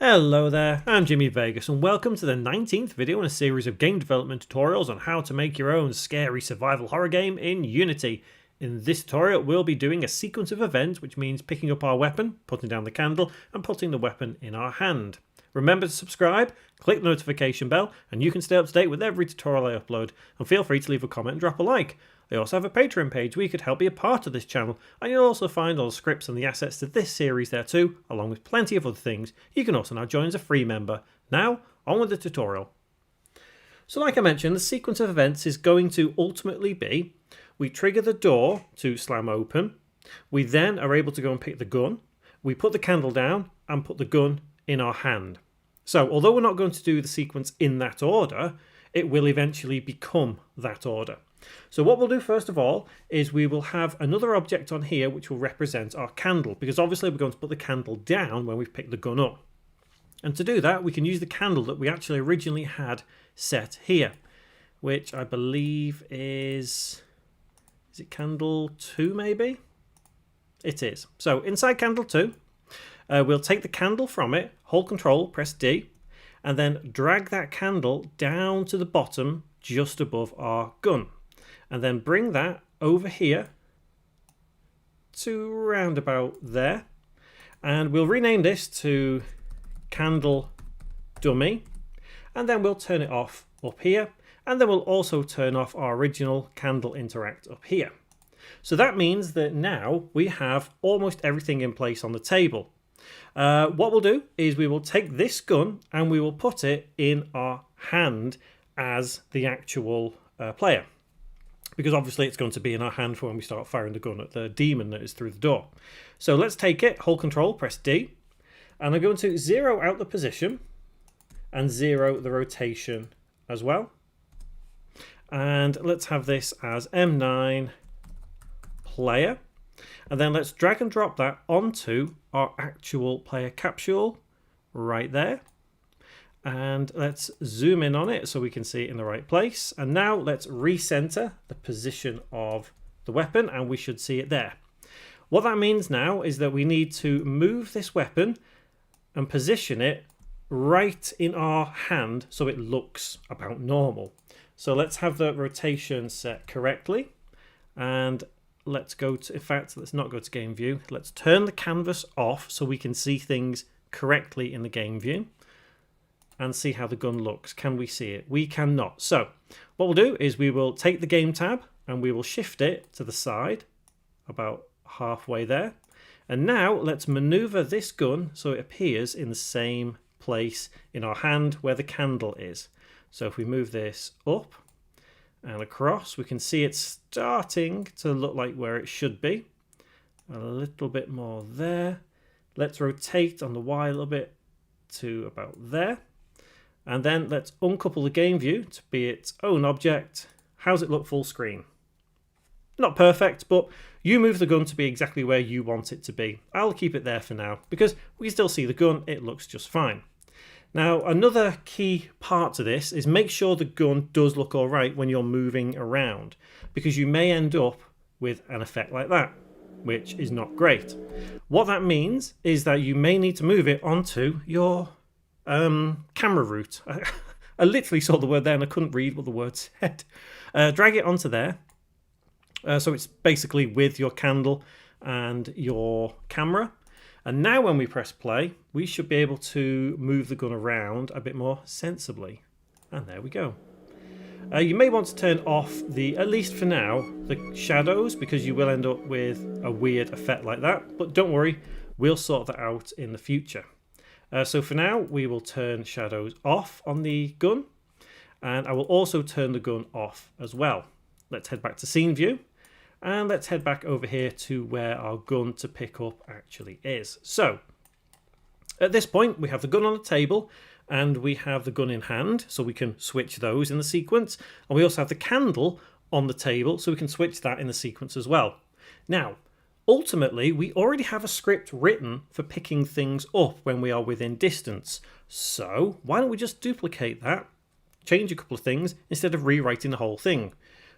Hello there, I'm Jimmy Vegas and welcome to the 19th video in a series of game development tutorials on how to make your own scary survival horror game in Unity. In this tutorial we'll be doing a sequence of events, which means picking up our weapon, putting down the candle and putting the weapon in our hand. Remember to subscribe, click the notification bell and you can stay up to date with every tutorial I upload, and feel free to leave a comment and drop a like. I also have a Patreon page where you could help be a part of this channel, and you'll also find all the scripts and the assets to this series there too, along with plenty of other things. You can also now join as a free member. Now, on with the tutorial. So like I mentioned, the sequence of events is going to ultimately be, we trigger the door to slam open, we then are able to go and pick the gun, we put the candle down and put the gun in our hand. So although we're not going to do the sequence in that order, it will eventually become that order. So what we'll do first of all is we will have another object on here which will represent our candle, because obviously we're going to put the candle down when we've picked the gun up. And to do that we can use the candle that we actually originally had set here, which I believe is it candle 2 maybe? It is. So inside candle 2, we'll take the candle from it, hold control, press D, and then drag that candle down to the bottom just above our gun. And then bring that over here to round about there. And we'll rename this to Candle Dummy. And then we'll turn it off up here. And then we'll also turn off our original Candle Interact up here. So that means that now we have almost everything in place on the table. What we'll do is we will take this gun and we will put it in our hand as the actual player. Because obviously it's going to be in our hand for when we start firing the gun at the demon that is through the door. So let's take it, hold control, press D, and I'm going to zero out the position and zero the rotation as well. And let's have this as M9 player. And then let's drag and drop that onto our actual player capsule right there. And let's zoom in on it so we can see it in the right place. And now let's recenter the position of the weapon and we should see it there. What that means now is that we need to move this weapon and position it right in our hand so it looks about normal. So let's have the rotation set correctly. And let's go to, in fact, let's not go to game view. Let's turn the canvas off so we can see things correctly in the game view. And see how the gun looks. Can we see it? We cannot. So what we'll do is we will take the game tab and we will shift it to the side about halfway there. And now let's maneuver this gun so it appears in the same place in our hand where the candle is. So if we move this up and across, we can see it's starting to look like where it should be. A little bit more there. Let's rotate on the Y a little bit to about there. And then let's uncouple the game view to be its own object. How's it look full screen? Not perfect, but you move the gun to be exactly where you want it to be. I'll keep it there for now because we still see the gun, it looks just fine. Now another key part to this is make sure the gun does look alright when you're moving around, because you may end up with an effect like that, which is not great. What that means is that you may need to move it onto your camera route. I literally saw the word there and I couldn't read what the word said. Drag it onto there. So it's basically with your candle and your camera. And now when we press play, we should be able to move the gun around a bit more sensibly. And there we go. You may want to turn off the, at least for now, the shadows, because you will end up with a weird effect like that. But don't worry, we'll sort that out in the future. So for now, we will turn shadows off on the gun, and I will also turn the gun off as well. Let's head back to scene view, and let's head back over here to where our gun to pick up actually is. So at this point, we have the gun on the table, and we have the gun in hand, so we can switch those in the sequence. And we also have the candle on the table, so we can switch that in the sequence as well. Now, ultimately, we already have a script written for picking things up when we are within distance. So why don't we just duplicate that, change a couple of things instead of rewriting the whole thing.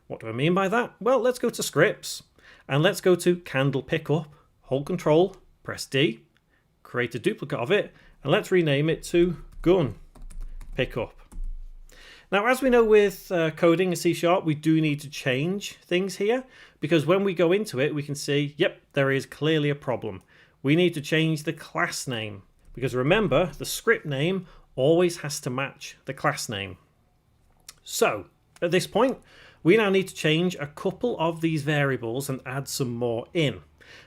What do I mean by that? Well, let's go to scripts and let's go to candle pickup, hold control, press D, create a duplicate of it, And let's rename it to gun pickup. Now, as we know with coding in C#, we do need to change things here, because when we go into it, we can see, yep, there is clearly a problem. We need to change the class name, because remember, the script name always has to match the class name. So, at this point, we now need to change a couple of these variables and add some more in,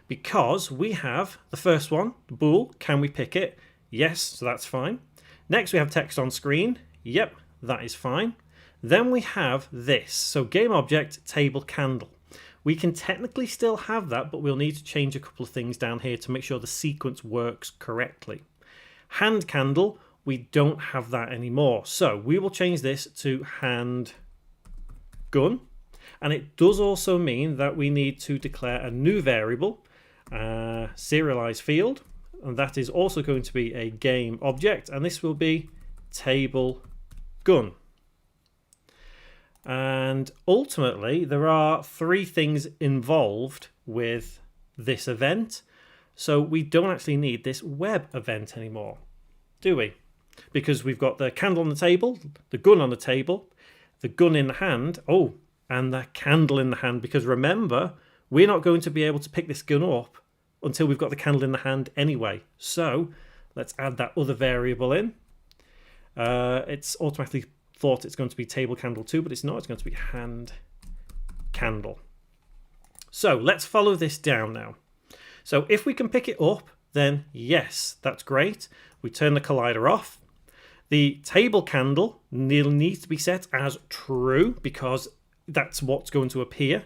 because we have the first one, the bool, can we pick it? Yes, so that's fine. Next, we have text on screen. Yep, that is fine. Then we have this, so game object table candle. We can technically still have that, but we'll need to change a couple of things down here to make sure the sequence works correctly. Hand candle, we don't have that anymore, so we will change this to hand gun. And it does also mean that we need to declare a new variable, serialize field, and that is also going to be a game object, and this will be table gun. And ultimately, there are 3 things involved with this event, so we don't actually need this web event anymore, do we? Because we've got the candle on the table, the gun on the table, the gun in the hand, oh, and the candle in the hand, because remember, we're not going to be able to pick this gun up until we've got the candle in the hand anyway. So let's add that other variable in. It's automatically thought it's going to be table candle 2, but it's not. It's going to be hand candle. So let's follow this down now. So if we can pick it up, then yes, that's great. We turn the collider off. The table candle needs to be set as true because that's what's going to appear.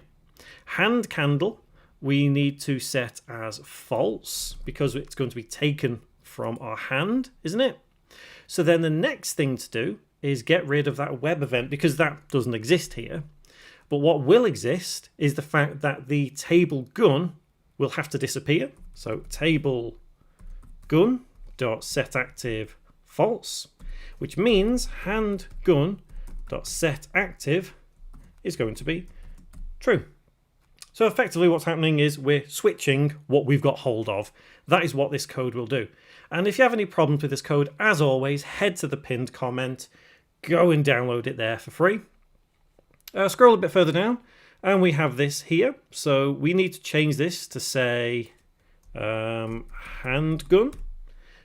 Hand candle we need to set as false because it's going to be taken from our hand, isn't it? So then the next thing to do is get rid of that web event because that doesn't exist here. But what will exist is the fact that the table gun will have to disappear. So table gun dot set active false, which means hand gun dot set active is going to be true. So effectively what's happening is we're switching what we've got hold of. That is what this code will do. And if you have any problems with this code, as always, head to the pinned comment, go and download it there for free. Scroll a bit further down and we have this here. So we need to change this to say handgun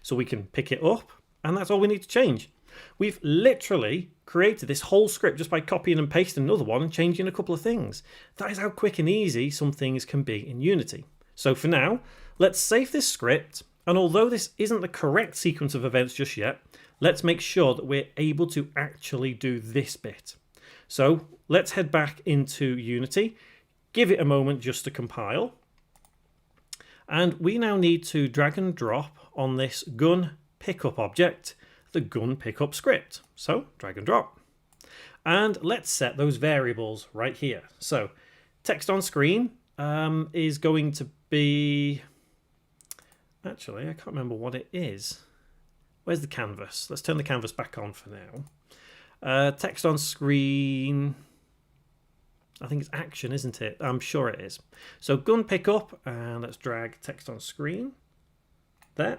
so we can pick it up, and that's all we need to change. We've literally created this whole script just by copying and pasting another one and changing a couple of things. That is how quick and easy some things can be in Unity. So for now, let's save this script, and although this isn't the correct sequence of events just yet, let's make sure that we're able to actually do this bit. So let's head back into Unity, give it a moment just to compile, and we now need to drag and drop on this gun pickup object the gun pickup script. So drag and drop. And let's set those variables right here. So text on screen is going to be... Actually, I can't remember what it is. Where's the canvas? Let's turn the canvas back on for now. Text on screen... I think it's action, isn't it? I'm sure it is. So gun pickup, and let's drag text on screen. There.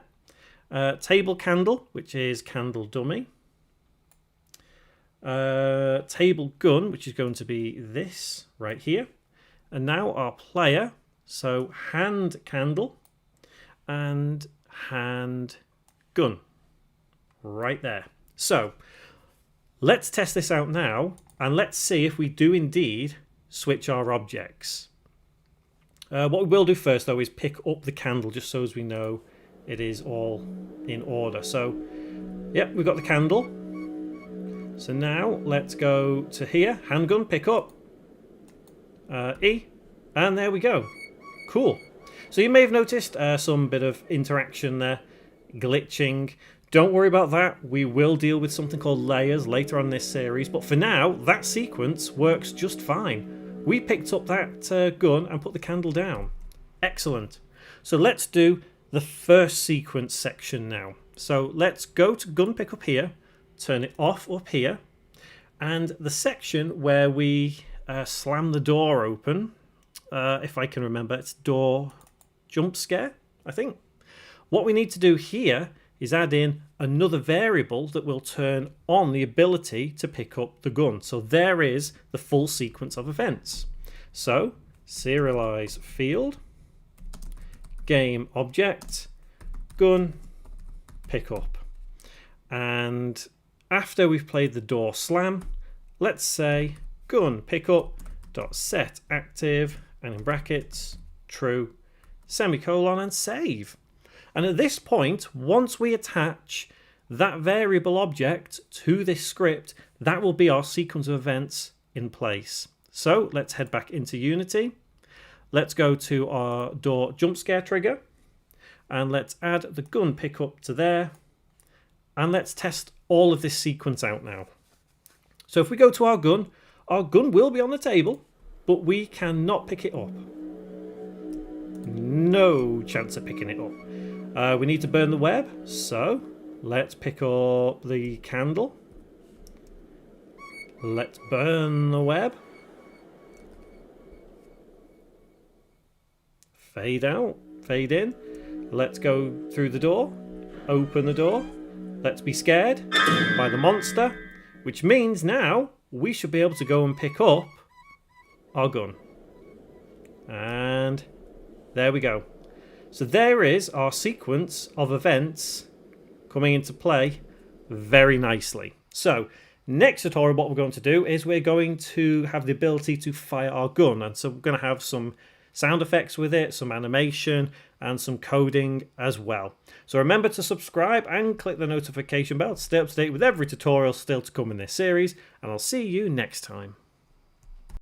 Table candle, which is candle dummy. Table gun, which is going to be this right here. And now our player, so hand candle and hand gun right there. So let's test this out now and let's see if we do indeed switch our objects. What we will do first though is pick up the candle just so as we know it is all in order. So, yep, we've got the candle. So now let's go to here, handgun, pick up, E, and there we go. Cool. So you may have noticed some bit of interaction there, glitching. Don't worry about that. We will deal with something called layers later on in this series, but for now, that sequence works just fine. We picked up that gun and put the candle down. Excellent. So let's do the first sequence section now. So let's go to gun pickup here, turn it off up here, and the section where we slam the door open, if I can remember, it's door jump scare, I think. What we need to do here is add in another variable that will turn on the ability to pick up the gun. So there is the full sequence of events. So serialize field, game object, gun, pick up. And after we've played the door slam, let's say gun pickup dot set active, and in brackets true, semicolon, and save. And at this point, once we attach that variable object to this script, that will be our sequence of events in place. So let's head back into Unity. Let's go to our door jump scare trigger, and let's add the gun pickup to there, and let's test all of this sequence out now. So if we go to our gun will be on the table, but we cannot pick it up. No chance of picking it up. We need to burn the web, so let's pick up the candle. Let's burn the web. Fade out, fade in. Let's go through the door, open the door. Let's be scared by the monster, which means now we should be able to go and pick up our gun. And there we go. So there is our sequence of events coming into play very nicely. So next tutorial, what we're going to do is we're going to have the ability to fire our gun. And so we're going to have some sound effects with it, some animation, and some coding as well. So remember to subscribe and click the notification bell to stay up to date with every tutorial still to come in this series, and I'll see you next time.